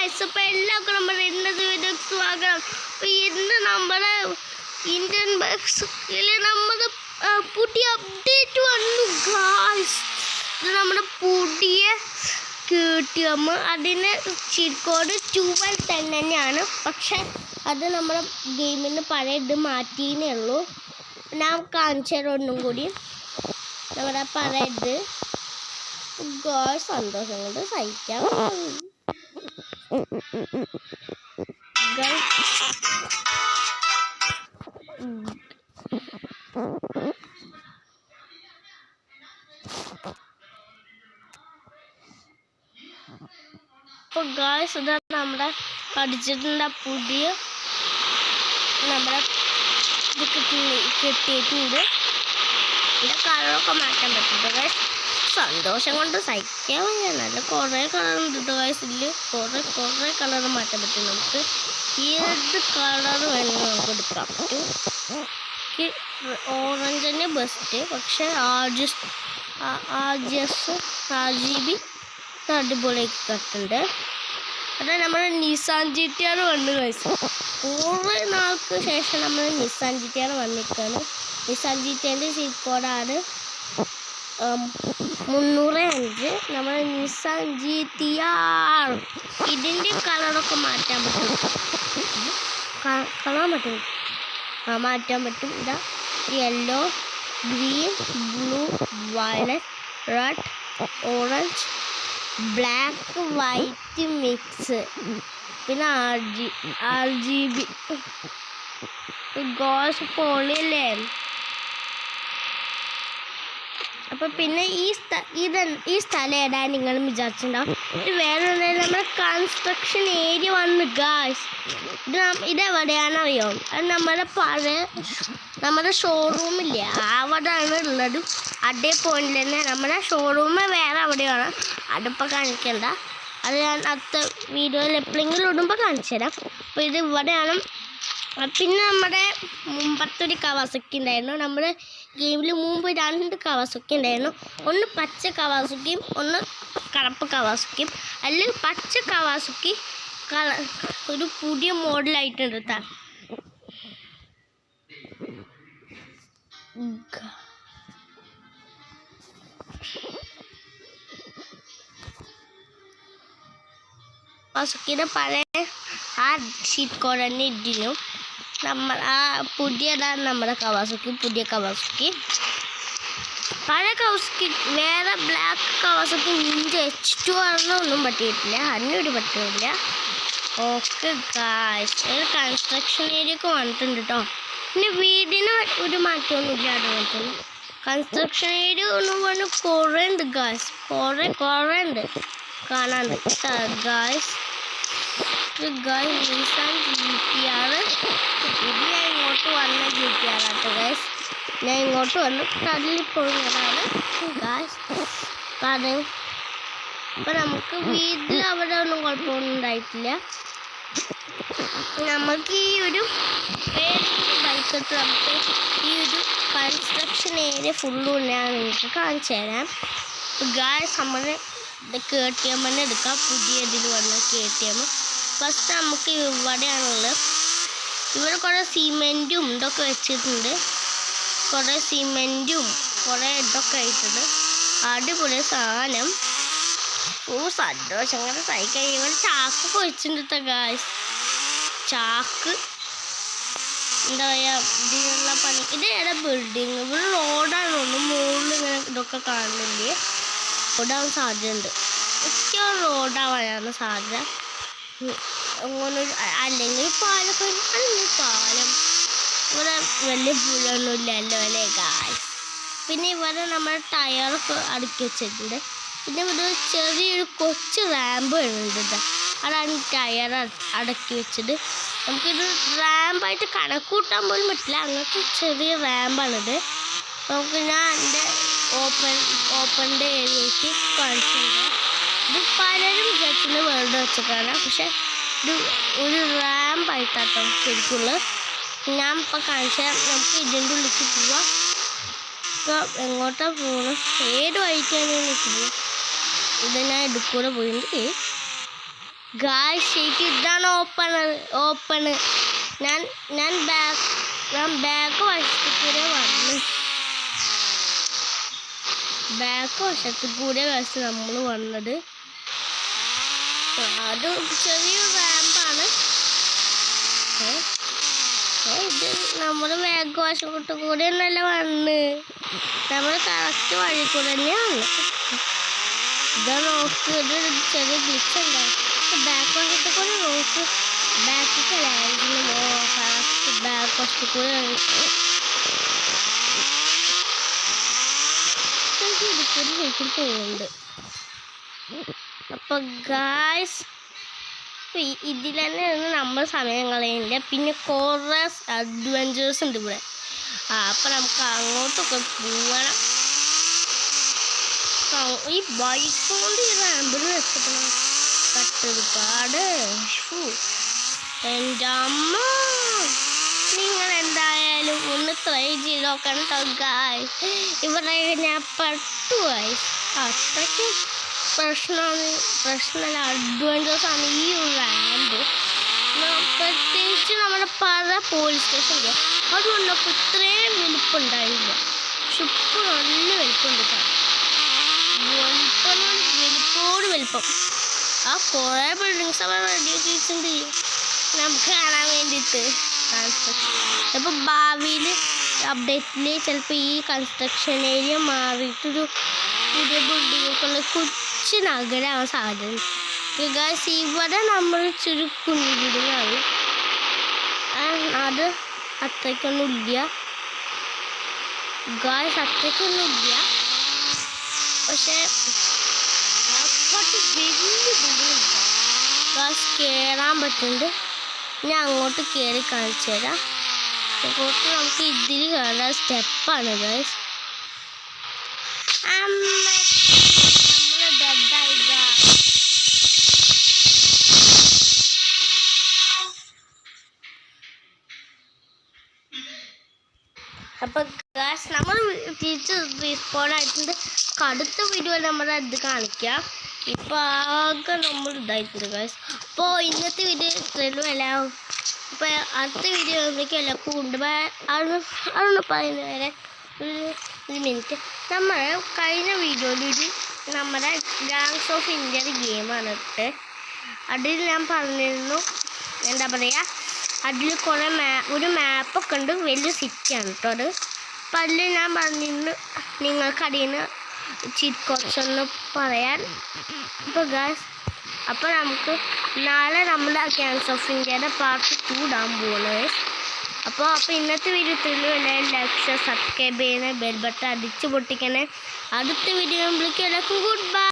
Guys, അപ്പോൾ എല്ലാവർക്കും നമ്മുടെ ഇന്നത്തെ വീഡിയോക്ക് സ്വാഗതം. അപ്പോൾ ഇന്ന് നമ്മുടെ ഇന്ത്യൻ ബസ്സിൽ നമ്മുടെ പുതിയ അപ്ഡേറ്റ് വന്നു ഗായ്സ്. ഇത് നമ്മുടെ പുതിയ KTM, അതിന് ചീറ്റ് കോഡ് 1210 തന്നെയാണ്. പക്ഷെ അത് നമ്മുടെ ഗെയിമിന് പഴയ ഇത് മാറ്റിയേ ഉള്ളൂ. ഞാൻ കാണിച്ചു തരാം ഒന്നും കൂടി നമ്മുടെ പഴയ ഇത്. ഗായ്സ്, സന്തോഷം കൊണ്ട് സഹിക്കാം. അപ്പോൾ ഗായ്സ്, ഇതാ നമ്മുടെ പഠിച്ചിട്ടുള്ള പുതിയ നമ്മുടെ ഇത് കിട്ടിയിട്ടുണ്ട്. ഇതിൻ്റെ കളറൊക്കെ മാറ്റാൻ പറ്റുന്നുണ്ട് ഗായ്സ്. സന്തോഷം കൊണ്ട് സഹിക്കാൻ വയ്യ. നല്ല കുറേ കളറുണ്ട് ഗായ്സ്. ഇതിൽ കുറേ കളർ മാറ്റാൻ പറ്റും. നമുക്ക് ഏത് കളർ വേണമെങ്കിൽ നമുക്ക് എടുക്കാൻ പറ്റും. ഓറഞ്ച് തന്നെ ബെസ്റ്റ്. പക്ഷെ RGB അടിപൊളിയാക്കി കട്ടുണ്ട്. അത് നമ്മുടെ നിസാൻ GTR വന്നു ഗായ്സ്. കുറേ നാൾക്ക് ശേഷം നമ്മൾ നിസാൻ GTR വന്നിട്ടാണ്. നിസാൻ GTRൻ്റെ സീറ്റ് കോഡാണ് 305. നമ്മുടെ നിസാൻ GTR. ഇതിൻ്റെ കളറൊക്കെ മാറ്റാൻ പറ്റും. മാറ്റാൻ പറ്റും. ഇതാ yellow, green, blue, violet, red, orange, black, white mix, പിന്നെ RGB. ഗോസ് പൊളിയല്ലേ. അപ്പം പിന്നെ ഈ സ്ഥലം ഏതാ നിങ്ങൾ വിചാരിച്ചിട്ടുണ്ടാവും. ഇത് വേറെ ഒന്നും, നമ്മുടെ കൺസ്ട്രക്ഷൻ ഏരിയ വന്ന് ഗായ്സ്. ഇതെവിടെയാണെന്നറിയോ? അത് നമ്മുടെ ഷോറൂമില്ലേ, അവിടെയാണ് ഉള്ളത്. അതേ പോയിന്റിൽ തന്നെ നമ്മുടെ ഷോറൂം വേറെ അവിടെയാണ്. അതിപ്പോൾ കാണിക്കണ്ട, അത് ഞാൻ അടുത്ത വീഡിയോയിൽ എപ്പോഴെങ്കിലും ഇടുമ്പോൾ കാണിച്ചു തരാം. അപ്പോൾ ഇത് ഇവിടെയാണ്. പിന്നെ നമ്മുടെ മുമ്പത്തൊരു കവാസക്കി ഉണ്ടായിരുന്നു. നമ്മുടെ ഗെയിമിൽ മുമ്പ് 2 കവാസക്കി ഉണ്ടായിരുന്നു. ഒന്ന് പച്ച കവാസക്കിയും ഒന്ന് കറുപ്പ് കവാസക്കിയും. അല്ലെങ്കിൽ പച്ച കവാസക്കി ഒരു പുതിയ മോഡലായിട്ടുണ്ട് കേട്ടോ. കവാസക്കിയുടെ പഴയ ഷീറ്റ് കോഡ് തന്നെ ഇട്ടിരുന്നു. പുതിയതാണ് നമ്മുടെ കവാസക്കി. പുതിയ കവാസക്കി, പഴയ കവാസക്കി വേറെ ബ്ലാക്ക് കവാസക്കി നിഞ്ച H2 ഒന്നും പറ്റിയിട്ടില്ല. അതിനൊരു പറ്റില്ല. ഓക്കെ ഗായ്സ്, ഒരു കൺസ്ട്രക്ഷൻ ഏരിയയൊക്കെ വന്നിട്ടുണ്ട് കേട്ടോ. പിന്നെ വീടിന് ഒരു മാറ്റമൊന്നുമില്ല. അതുപോലെ തന്നെ കൺസ്ട്രക്ഷൻ ഏരിയ ഒന്നും പറഞ്ഞ് കുറേ ഉണ്ട് ഗായ്സ്. കുറേ ഉണ്ട് കാണാണ്ട് ഗായ്സ്. Nissan GTR. ഇത് ഞാൻ ഇങ്ങോട്ട് വന്ന GTR ആട്ടോ ഗായ്സ്. ഞാൻ ഇങ്ങോട്ട് വന്ന് തള്ളിപ്പോകുന്നതാണ് ഗായ്സ്. കാരണം അപ്പം നമുക്ക് വീട്ടിൽ അവിടെ ഒന്നും കുഴപ്പമൊന്നും ഉണ്ടായിട്ടില്ല. നമുക്ക് ഈ ഒരു ബൈക്കത്ത് നമുക്ക് ഈ ഒരു കൺസ്ട്രക്ഷൻ ഏരിയ ഫുള്ളും ഞാൻ നിങ്ങൾക്ക് കാണിച്ചു തരാം ഗായ്സ്. നമ്മൾ KTM തന്നെ എടുക്കാം. പുതിയ ഇതിൽ വന്ന KTM. ഫസ്റ്റ് നമുക്ക് ഇവിടെയാണുള്ളത്. ഇവിടെ കുറേ സിമെൻറ്റും ഇതൊക്കെ വെച്ചിട്ടുണ്ട്. കുറേ സിമെൻറ്റും കുറേ ഇതൊക്കെ ആയിട്ടുണ്ട്. അടിപൊളി സാധനം. സന്തോഷം അങ്ങനെ സഹിക്കാൻ. ഇവിടെ ചാക്കൊക്കെ വെച്ചിട്ടുണ്ട് ഗായ്സ്. ചാക്ക് എന്താ പറയുക, ഇതിനുള്ള പണി. ഇത് ഏതാ ബിൽഡിങ്? ഇവിടെ റോഡാണ്. ഒന്ന് മുകളിൽ ഇങ്ങനെ ഇതൊക്കെ കാണുന്നില്ലേ. റോഡാവാൻ സാധ്യതയുണ്ട്. റോഡാവാനാണ് സാധ്യത. അങ്ങനെ അല്ലെങ്കിൽ പാലൊക്കെ, അല്ലെങ്കിൽ പാലം. ഇവിടെ വലിയ പുഴയൊന്നുമില്ലല്ലോ അല്ലേ ഗായ്സ്. പിന്നെ ഇവിടെ നമ്മുടെ ടയറൊക്കെ അടുക്കി വെച്ചിട്ടുണ്ട്. പിന്നെ ഇവിടെ ചെറിയൊരു കൊച്ചു റാമ്പ് വരുന്നുണ്ട്. അതാണ് ടയർ അടക്കി വെച്ചത്. നമുക്കിത് റാമ്പായിട്ട് കണക്കൂട്ടാൻ പോലും പറ്റില്ല. അങ്ങനത്തെ ചെറിയ റാമ്പാണിത്. നമുക്ക് ഞാൻ എൻ്റെ ഓപ്പണിൻ്റെ ഏരിയയ്ക്ക് കാണിച്ചിട്ടുണ്ട്. ഇത് പലരും വിചാരിച്ചിട്ട് വേർഡ് വെച്ചേക്കാണ്. പക്ഷെ ഇത് ഒരു റാമ്പായിട്ടാട്ടോ ശരിക്കുള്ള. ഞാൻ ഇപ്പോൾ കാണിച്ചാൽ നമുക്ക് ഇതിൻ്റെ ഉള്ളിലേക്ക് പോവാം. ഇപ്പോൾ എങ്ങോട്ടാണ് പോകുന്നത്? ഏത് വഴിക്കാണ് എനിക്ക് പോവുക? ഇത് ഞാൻ എടുക്കൂടെ പോയിട്ട് ഗായ്സ് ശരിക്കും ഇതാണ് ഓപ്പണ്. ഞാൻ ബാക്ക് വശത്ത് കൂടെ വന്ന് നമ്മൾ വന്നത്. അത് ചെറിയൊരു റാമ്പാണ്. ഇത് നമ്മൾ ബാക്ക് വശത്ത് കൂടെ ഒന്നല്ല വന്ന്, നമ്മൾ കറക്റ്റ് വഴി കൂടെ തന്നെയാണ്. ഇതാ നോക്ക്, ഇത് ചെറിയ ഗ്ലിച്ച് ഉണ്ടാവും. ബാക്ക് വശത്ത് കൂടെ നോക്ക്, ബാക്ക് വശത്ത് കൂടെ പോകുന്നുണ്ട്. അപ്പൊ ഗായ്സ് ഇതിൽ തന്നെയാണ് നമ്മൾ സമയം കളയുന്നില്ല. പിന്നെ കുറേ അഡ്വഞ്ചേഴ്സ് ഉണ്ട് ഇവിടെ. അപ്പൊ നമുക്ക് അങ്ങോട്ടൊക്കെ പോകണം. ഈ ബൈക്ക് കൊണ്ട് ഈ റാമ്പിൽ വെച്ചിട്ടാണ് കട്ടൊരുപാട്. എൻ്റെ അമ്മ, നിങ്ങൾ എന്തായാലും ഒന്ന് ട്രൈ ചെയ്ത് നോക്കണം കേട്ടോ ഗായ്സ്. ഇവിടെ ഞാൻ പെട്ടുപോയി. അത്രയ്ക്കും പ്രശ്നമല്ല, അഡ്വഞ്ചേഴ്സാണ് ഈ റാമ്പ്. പ്രത്യേകിച്ച് നമ്മുടെ പല പോലീസ് സ്റ്റേഷനില്ല, അതുകൊണ്ടൊക്കെ ഇത്രയും വലിപ്പമുണ്ടായില്ല. പക്ഷെ ഇപ്പോൾ നല്ല വലിപ്പമുണ്ട്. വലിപ്പം ആ കുറേ ബിൽഡിങ്സ് അവർ റെഡിയാക്കി വെച്ചിട്ടുണ്ട് നമുക്ക് കാണാൻ വേണ്ടിയിട്ട്. അപ്പോൾ ഭാവിയിൽ അപ്ഡേറ്റിൽ ചിലപ്പോൾ ഈ കൺസ്ട്രക്ഷൻ ഏരിയ മാറിയിട്ടൊരു പുതിയ ബിൽഡിങ്ങൊക്കെ ഉള്ള കൊച്ചു നഗരമാവാൻ സാധ്യത. ഗായ്സ് ഇവിടെ നമ്മൾ ഇച്ചിരി കുഞ്ഞു ബിൽഡിങ്ങാണ്, അത് അത്രയ്ക്കൊന്നും ഇല്ല ഗായ്സ്, അത്രയ്ക്കൊന്നും ഇല്ല. പക്ഷേ വലിയ ബിൽഡിങ് ഗായ്സ് കയറാൻ പറ്റുന്നുണ്ട്. ഞാൻ അങ്ങോട്ട് കയറി കാണിച്ചു തരാം. അങ്ങോട്ട് നമുക്ക് ഇതിൽ കയറാൻ സ്റ്റെപ്പാണ് ഗായ്സ്. നമ്മൾ ഡെഡായി ഗായ്സ്. അപ്പൊ ഗായ്സ് നമ്മൾ തിരിച്ച് റീസ്പോൺ ആയിട്ടുണ്ട്. അടുത്ത വീഡിയോ നമ്മൾ ഇത് കാണിക്കാം. ഇപ്പൊ ആകെ നമ്മൾ ഇതായിട്ടുണ്ട് ഗായ്സ്. അപ്പോൾ ഇന്നത്തെ വീഡിയോ ഇത്രയും എല്ലാം. ഇപ്പൊ അടുത്ത വീഡിയോ എല്ലാവർക്കും കൊണ്ടുപോയി അതൊന്ന് പറയുന്ന വരെ ഒരു മിനിറ്റ്. നമ്മൾ കഴിഞ്ഞ വീഡിയോയിൽ നമ്മുടെ ഗാങ്സ് ഓഫ് ഇന്ത്യയുടെ ഗെയിമാണ് ഇട്ട്. അതിൽ ഞാൻ പറഞ്ഞിരുന്നു, എന്താ പറയുക, അതിൽ കുറേ ഒരു മാപ്പൊക്കെ ഉണ്ട്, വലിയ സിറ്റിയാണ് കേട്ടോ അത്. അപ്പം അതിൽ ഞാൻ പറഞ്ഞിരുന്നു നിങ്ങൾക്ക് അതിൽ നിന്ന് കുറച്ചൊന്ന് പറയാൻ. അപ്പോൾ ഗായ്സ്, അപ്പോൾ നമുക്ക് നാളെ നമ്മുടെ ഗാങ്സ് ഓഫ് ഇന്ത്യയുടെ പാർട്ട് 2 ഇടാൻ പോകുന്നത്. അപ്പോൾ ഇന്നത്തെ വീഡിയോ എല്ലാവരും ലൈക്ക് സബ്സ്ക്രൈബ് ചെയ്യുന്ന ബെൽ ബട്ടൺ അടിച്ചു പൊട്ടിക്കണേ. അടുത്ത വീഡിയോ എല്ലാവർക്കും ഗുഡ് ബൈ.